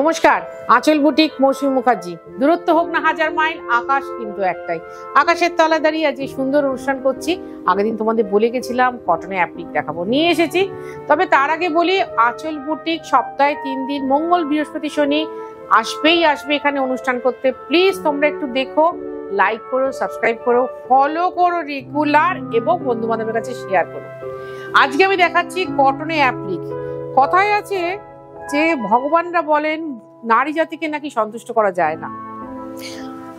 নমস্কার, আঁচল বুটিক, মৌসুমী মুখার্জি। দূরত্ব হোক না 1000 মাইল, আকাশ কিন্তু একটাই। আকাশের তলায় দাঁড়িয়ে আজ সুন্দর অনুষ্ঠান করছি। আগের দিন তোমাদের বলে গেছিলাম কটনে অ্যাপ্লিক দেখাবো, নিয়ে এসেছি। তবে তার আগে বলি, আঁচল বুটিক সপ্তাহে 3 দিন, মঙ্গল, বৃহস্পতি, শনি আসবে এখানে অনুষ্ঠান করতে। প্লিজ তোমরা একটু দেখো, লাইক করো, সাবস্ক্রাইব করো, ফলো করো রেগুলার, এবং বন্ধু বান্ধবের কাছে শেয়ার করো। আজকে আমি দেখাচ্ছি কটনে অ্যাপ্লিক। কথায় আছে যে ভগবানরা বলেন নারী জাতিকে নাকি সন্তুষ্ট করা যায় না।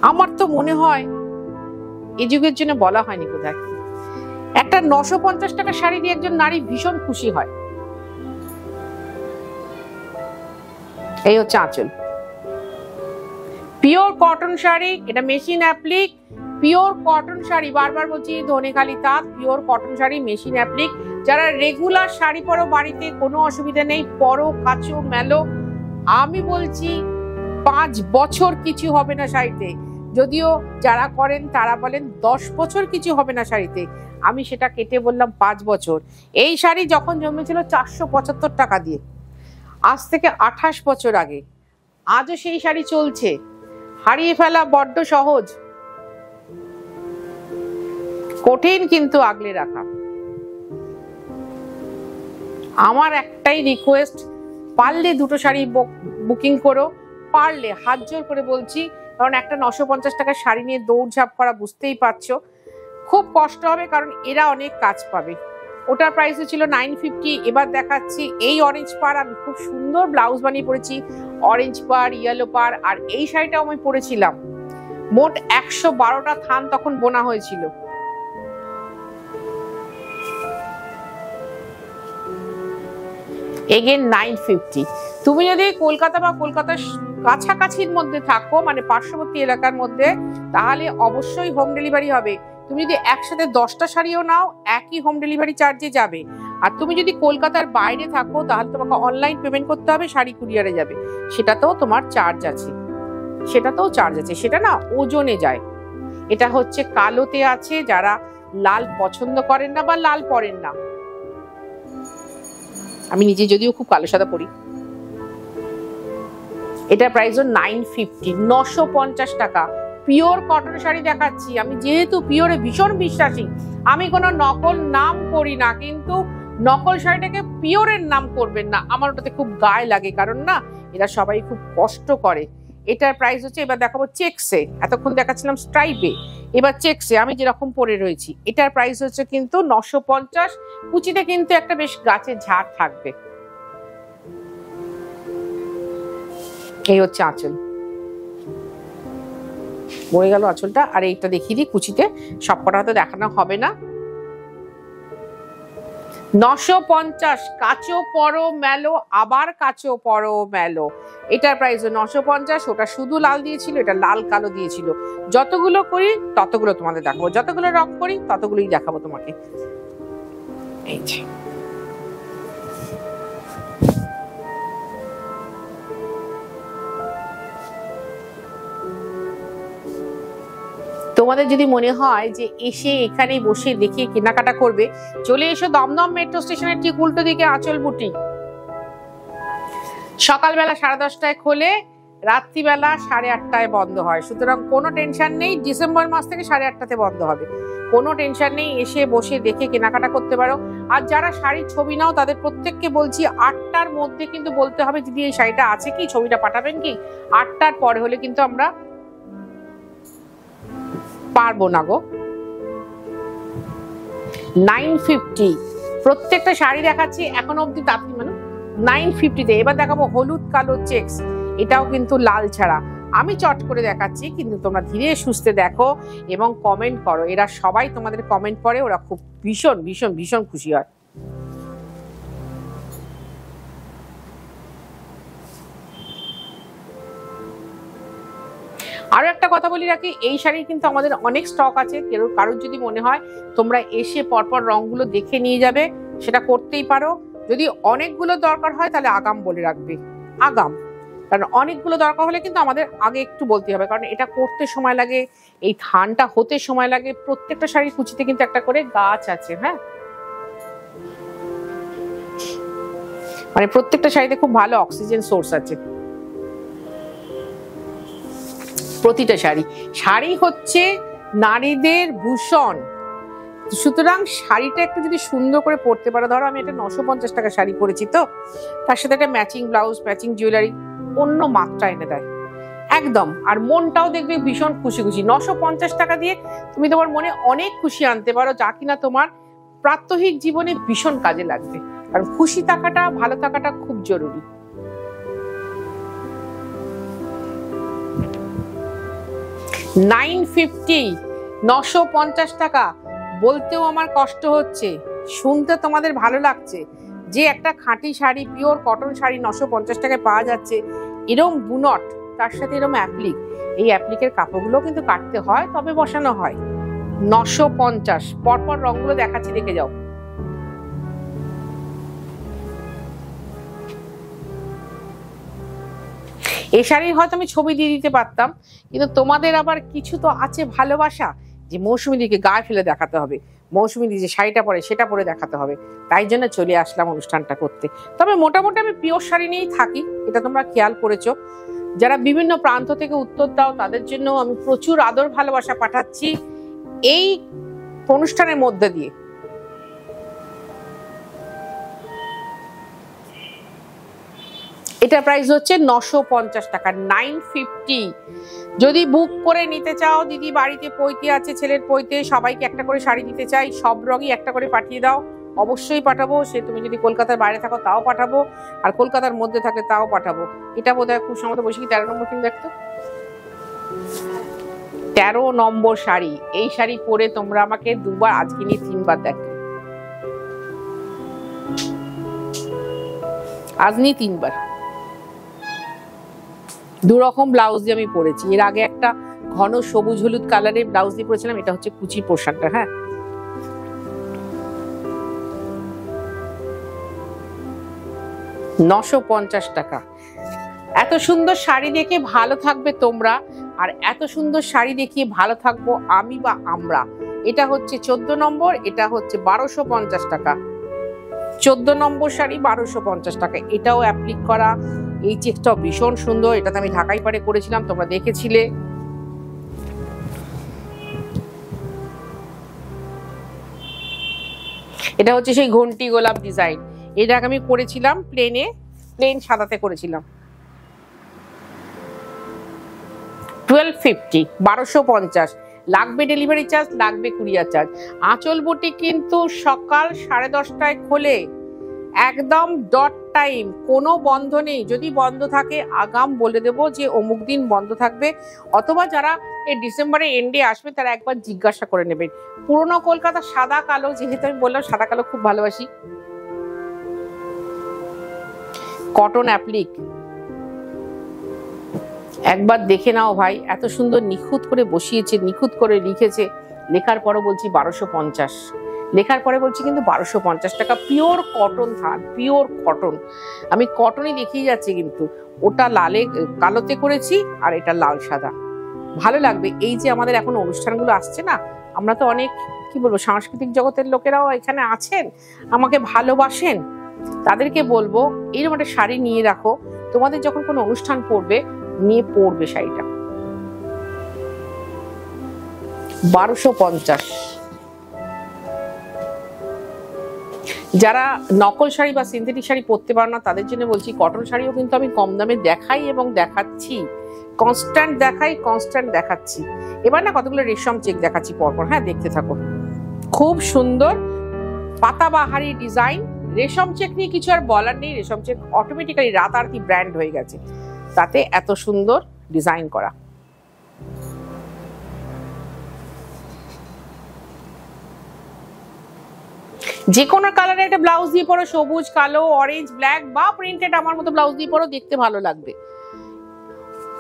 আমার তো মনে হয় এই যুগের জন্য বলা হয়নি কোথায়। একটা 950 টাকা শাড়ি দিয়ে একজন নারী ভীষণ খুশি হয়। এই হচ্ছে আঁচল, পিওর কটন শাড়ি। এটা machine applique, pure cotton sari. বারবার বলছি, ধনেখালি তাঁত, pure cotton sari, machine applique. যারা রেগুলার শাড়ি পরো বাড়িতে, কোনো অসুবিধা নেই, পরো, কাচো, মেলো। আমি বলছি 5 বছর কিছু হবে না শাড়িতে। যদিও যারা করেন তারা বলেন 10 বছর কিছু হবে না শাড়িতে, আমি সেটা কেটে বললাম 5 বছর। এই শাড়ি যখন জন্মেছিল 475 টাকা দিয়ে, আজ থেকে 28 বছর আগে। আজও সেই শাড়ি চলছে। হারিয়ে ফেলা বড্ড সহজ, কঠিন কিন্তু আগলে রাখা। আমার একটাই রিকোয়েস্ট, পারলে 2টো শাড়ি বুকিং করো, পারলে, হাত জোর করে বলছি। কারণ একটা 950 টাকার শাড়ি নিয়ে দৌড়ঝাঁপ করা, বুঝতেই পারছো খুব কষ্ট হবে, কারণ এরা অনেক কাজ পাবে। ওটার প্রাইস ছিল 950, এবার দেখাচ্ছি এই অরেঞ্জ পার। আমি খুব সুন্দর ব্লাউজ বানিয়ে পরেছি, অরেঞ্জ পার, ইয়েলো পার। আর এই শাড়িটাও আমি পরেছিলাম। মোট 112টা থান তখন বোনা হয়েছিল। এগেন 950। তুমি যদি কলকাতা বা কলকাতার কাছাকাছির মধ্যে থাকো, মানে পার্শ্ববর্তী এলাকার মধ্যে, তাহলে অবশ্যই হোম ডেলিভারি হবে। তুমি যদি একসাথে 10টা শাড়িও নাও, একই হোম ডেলিভারি চার্জে যাবে। আর তুমি যদি কলকাতার বাইরে থাকো, তাহলে তোমাকে অনলাইন পেমেন্ট করতে হবে, শাড়ি কুরিয়ারে যাবে। সেটাতেও তোমার চার্জ আছে, সেটা না ওজনে যায়। এটা হচ্ছে কালোতে আছে, যারা লাল পছন্দ করেন না বা লাল পরেন না। আমি নিজে যদিও খুব কালো সাদা পরি। এটা প্রাইস 950, 950 টাকা। পিওর কটন শাড়ি দেখাচ্ছি। আমি যেহেতু পিওরে ভীষণ বিশ্বাসী, আমি কোনো নকল নাম করি না, কিন্তু নকল শাড়িটাকে পিওরের নাম করবেন না, আমার ওটাতে খুব গায়ে লাগে। কারণ না, এরা সবাই খুব কষ্ট করে। এটার প্রাইস হচ্ছে, এবার দেখাবো চেকসে। এতক্ষণ দেখাচ্ছিলাম স্ট্রাইপে, এবার চেকসে আমি যেরকম পরে রয়েছি। এটার প্রাইস হচ্ছে কিন্তু 950। কুচিতে কিন্তু একটা বেশ গাছের ঝাড় থাকবে। এই হচ্ছে আঁচল, বয়ে গেল আঁচলটা। আর এইটা দেখিয়ে দিই, কুচিতে সবকটা হয়তো দেখানো হবে না। 950, কাচো পরো মেলো, আবার কাচো পরো মেলো। এটার প্রাইস 950। ওটা শুধু লাল দিয়েছিল, এটা লাল কালো দিয়েছিল। যতগুলো করি ততগুলো তোমাদের দেখাবো, যতগুলো রং করি ততগুলোই দেখাবো তোমাকে। এই যে তোমাদের যদি মনে হয় যে এসে এখানে বসে দেখে কেনাকাটা করবে, চলে এসো দমদম মেট্রো স্টেশনের ঠিক উল্টো দিকে আঁচল বুটিক। সকালবেলা 10:30টায় খোলে, রাত্রিবেলা 8:30টায় বন্ধ হয়। সুতরাং কোনো টেনশন নেই, ডিসেম্বর মাস থেকে 8:30টাতে বন্ধ হবে। কোনো টেনশন নেই, এসে বসে দেখে কেনাকাটা করতে পারো। আর যারা শাড়ির ছবি নাও, তাদের প্রত্যেককে বলছি 8টার মধ্যে কিন্তু বলতে হবে, যদি এই শাড়িটা আছে কি, ছবিটা পাঠাবেন কি। 8টার পরে হলে কিন্তু আমরা পারবো না গো। 950 প্রত্যেকটা শাড়ি দেখাচ্ছি এখনো অব্দি, তাড়াতাড়ি মানে 950-তে। এবার দেখাবো হলুদ কালো চেকস। এটাও কিন্তু লাল ছাড়া। আমি চট করে দেখাচ্ছি, কিন্তু তোমরা ধীরে সুস্থে দেখো এবং কমেন্ট করো। এরা সবাই তোমাদের কমেন্ট পড়ে, ওরা খুব ভীষণ ভীষণ ভীষণ খুশি হয়। আরো একটা কথা বলি রাখি, এই শাড়ির কিন্তু আমাদের অনেক স্টক আছে। কারোর যদি মনে হয় তোমরা এসে পরপর রংগুলো দেখে নিয়ে যাবে, সেটা করতেই পারো। যদি অনেকগুলো দরকার হয় তাহলে আগাম বলে রাখবে, আগাম। কারণ অনেকগুলো দরকার হলে কিন্তু আমাদের আগে একটু বলতে হবে, কারণ এটা করতে সময় লাগে, এই থানটা হতে সময় লাগে। প্রত্যেকটা শাড়ির কুচিতে কিন্তু একটা করে গাছ আছে। হ্যাঁ, মানে প্রত্যেকটা শাড়িতে খুব ভালো অক্সিজেন সোর্স আছে প্রতিটা শাড়ি। শাড়ি হচ্ছে নারীদের ভূষণ, সুতরাং শাড়িটা একটু যদি সুন্দর করে পরতে পারো, ধরো আমি একটা 950 টাকা শাড়ি পরেছি, তো তার সাথে একটা ম্যাচিং ব্লাউজ, ম্যাচিং জুয়েলারি, অন্য মাত্রা এনে দেয় একদম। আর মনটাও দেখবে ভীষণ খুশি খুশি। 950 টাকা দিয়ে তুমি তোমার মনে অনেক খুশি আনতে পারো, যা কিনা তোমার প্রাত্যহিক জীবনে ভীষণ কাজে লাগবে। কারণ খুশি থাকাটা, ভালো থাকাটা খুব জরুরি। $950 টাকা বলতেও আমার কষ্ট হচ্ছে, শুনতে তোমাদের ভালো লাগছে যে একটা খাঁটি শাড়ি, পিওর কটন শাড়ি 950 টাকায় পাওয়া যাচ্ছে। এরম বুনট, তার সাথে এরম অ্যাপ্লিক, এই অ্যাপ্লিকের কাপড়গুলো কিন্তু কাটতে হয়, তবে বসানো হয়। 950। পরপর রঙগুলো দেখাচ্ছি, দেখে যাও। এই শাড়ির হয়তো আমি ছবি দিয়ে দিতে পারতাম, কিন্তু তোমাদের আবার কিছু তো আছে ভালোবাসা, যে মৌসুমীদিকে গায়ে ফেলে দেখাতে হবে, মৌসুমীদি যে শাড়িটা পরে সেটা পরে দেখাতে হবে, তাই জন্য চলে আসলাম অনুষ্ঠানটা করতে। তবে মোটামুটি আমি পিওর শাড়ি নিয়েই থাকি, এটা তোমরা খেয়াল করেছো। যারা বিভিন্ন প্রান্ত থেকে উত্তর দাও, তাদের জন্য আমি প্রচুর আদর ভালোবাসা পাঠাচ্ছি এই অনুষ্ঠানের মধ্যে দিয়ে। এটা প্রাইস হচ্ছে 950 টাকা, 950। যদি বুক করে নিতে চাও, দিদি বাড়িতে পৈতে আছে, ছেলের পৈতে, সবাইকে একটা করে শাড়ি দিতে চাই, সব রঙই একটা করে পাঠিয়ে দাও, অবশ্যই পাঠাবো। সে তুমি যদি কলকাতার বাইরে থাকো তাও পাঠাবো, আর কলকাতার মধ্যে থাকলে তাও পাঠাবো। এটা বোধহয় খুব সম্ভবত বসে 13 নম্বর, কিন্তু দেখতো 13 নম্বর শাড়ি। এই শাড়ি পরে তোমরা আমাকে দুবার, আজকে নিয়ে 3বার দেখো, আজ নিয়ে 3বার। 2 রকম ব্লাউজ দিয়ে আমি পরেছি। এর আগে একটা ঘন সবুজ হলুদ কালারের ব্লাউজ দিয়ে পরেছিলাম, এটা হচ্ছে কুচির পোশাকটা। হ্যাঁ, $950 টাকা। এত সুন্দর শাড়ি দেখে ভালো থাকবে তোমরা, আর এত সুন্দর শাড়ি দেখিয়ে ভালো থাকবো আমি বা আমরা। এটা হচ্ছে 14 নম্বর, এটা হচ্ছে 1250 টাকা। 14 নম্বর শাড়ি 1250 টাকা। এটাও অ্যাপ্লিক করা, এই চেকটাও ভীষণ সুন্দর। এটাতে আমি ঢাকাই পাড়ে করেছিলাম, তোমরা দেখেছিলে। এটা হচ্ছে সেই ঘন্টি গোলাপ ডিজাইন। এটা আমি করেছিলাম প্লেন সাদাতে করেছিলাম। 1250, 1250 লাগবে ডেলিভারি চার্জ, লাগবে কুরিয়ার চার্জ। আঁচল বুটিক কিন্তু সকাল 10:30টায় খোলে, একদম ডট টাইম, কোনো বন্ধ নেই। যদি বন্ধ থাকে আগাম বলে দেব যে অমুক দিন বন্ধ থাকবে, অথবা যারা এই ডিসেম্বরে এন্ডে আসবে তারা একবার জিজ্ঞাসা করে নেবেন। পুরোনো কলকাতা সাদা কালো, যেহেতু আমি বললাম সাদা কালো খুব ভালোবাসি। কটন অ্যাপ্লিক একবার দেখে নাও ভাই, এত সুন্দর নিখুঁত করে বসিয়েছে, নিখুঁত করে লিখেছে। লেখার পরও বলছি 1250, লেখার পরে বলছি কিন্তু 1250 টাকা। পিওর কটন থান, পিওর কটন। আমি কটনই দেখিয়ে যাচ্ছি, কিন্তু ওটা লালে কালোতে করেছি, আর এটা লাল সাদা। ভালো লাগবে। এই যে আমাদের এখন অনুষ্ঠানগুলো আসছে না, আমরা তো অনেক কি বলবো সাংস্কৃতিক জগতের লোকেরাও এখানে আছেন, আমাকে ভালোবাসেন, তাদেরকে বলবো এইরকম একটা শাড়ি নিয়ে রাখো। তোমাদের যখন কোনো অনুষ্ঠান পড়বে, নিয়ে পড়বে শাড়িটা। 1250। যারা নকল শাড়ি বা সিনথেটিক শাড়ি পরতে পারো না, তাদের জন্য বলছি কটন শাড়িও কিন্তু আমি কম দামে দেখাই এবং দেখাচ্ছি, কনস্ট্যান্ট দেখাই, কনস্ট্যান্ট দেখাচ্ছি। এবার না কতগুলো রেশম চেক দেখাচ্ছি পরপর, হ্যাঁ দেখতে থাকো। খুব সুন্দর পাতাবাহারি ডিজাইন। রেশম চেক নিয়ে কিছু আর বলার নেই, রেশম চেক অটোমেটিক্যালি রাতারাতি ব্র্যান্ড হয়ে গেছে, তাতে এত সুন্দর ডিজাইন করা। যে কোনো কালারের একটা ব্লাউজ দিয়ে পরো, সবুজ, কালো, অরেঞ্জ, ব্ল্যাক বা প্রিন্টেড আমার মতো ব্লাউজ দিয়ে পরো, দেখতে ভালো লাগবে।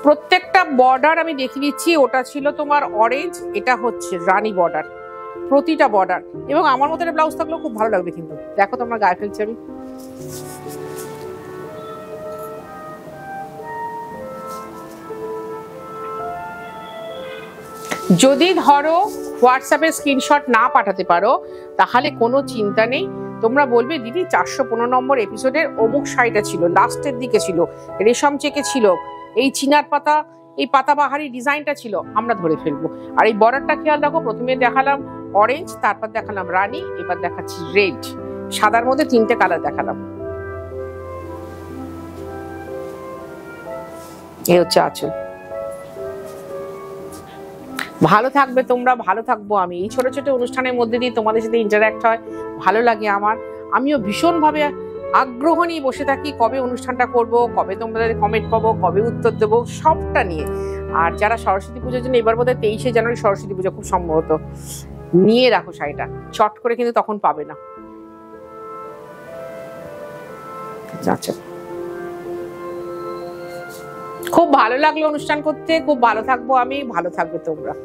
প্রত্যেকটা বর্ডার আমি দেখিয়ে দিচ্ছি। ওটা ছিল তোমার অরেঞ্জ, এটা হচ্ছে রানী বর্ডার, প্রতিটা বর্ডার। এবং আমার মতো একটা ব্লাউজ থাকলেও খুব ভালো লাগবে, কিন্তু দেখো তোমরা গায়ে ফেলছি আমি। যদি ধরো হোয়াটসঅ্যাপে স্ক্রিনশট না পাঠাতে পারো, তাহলে কোনো চিন্তা নেই, তোমরা বলবে দিদি 415 নম্বর এপিসোডের অমুক শাড়িটা ছিল, লাস্টের দিকে ছিল, রেশম চেকে ছিল, এই চিনার পাতা, এই পাতাবাহারি ডিজাইনটা ছিল, আমরা ধরে ফেলবো। আর এই বর্ডারটা খেয়াল রাখো, প্রথমে দেখালাম অরেঞ্জ, তারপর দেখালাম রানী, এবার দেখাচ্ছি রেড, সাদার মধ্যে 3টে কালার দেখালাম। এই হচ্ছে আঁচল। ভালো থাকবে তোমরা, ভালো থাকবো আমি। এই ছোট ছোট অনুষ্ঠানের মধ্যে দিয়ে তোমাদের সাথে ইন্টারাক্ট হয়, ভালো লাগে আমার। আমিও ভীষণভাবে আগ্রহ নিয়ে বসে থাকি কবে অনুষ্ঠানটা করব, কবে তোমাদের কমেন্ট পাবো, কবে উত্তর দেবো, সবটা নিয়ে। আর যারা সরস্বতী পুজোর জন্য, এবার বোধহয় 23শে জানুয়ারি সরস্বতী পুজো খুব সম্ভবত, নিয়ে রাখো শাড়িটা, চট করে কিন্তু তখন পাবে না। আচ্ছা, খুব ভালো লাগলো অনুষ্ঠান করতে, খুব ভালো থাকবো আমি, ভালো থাকবে তোমরা।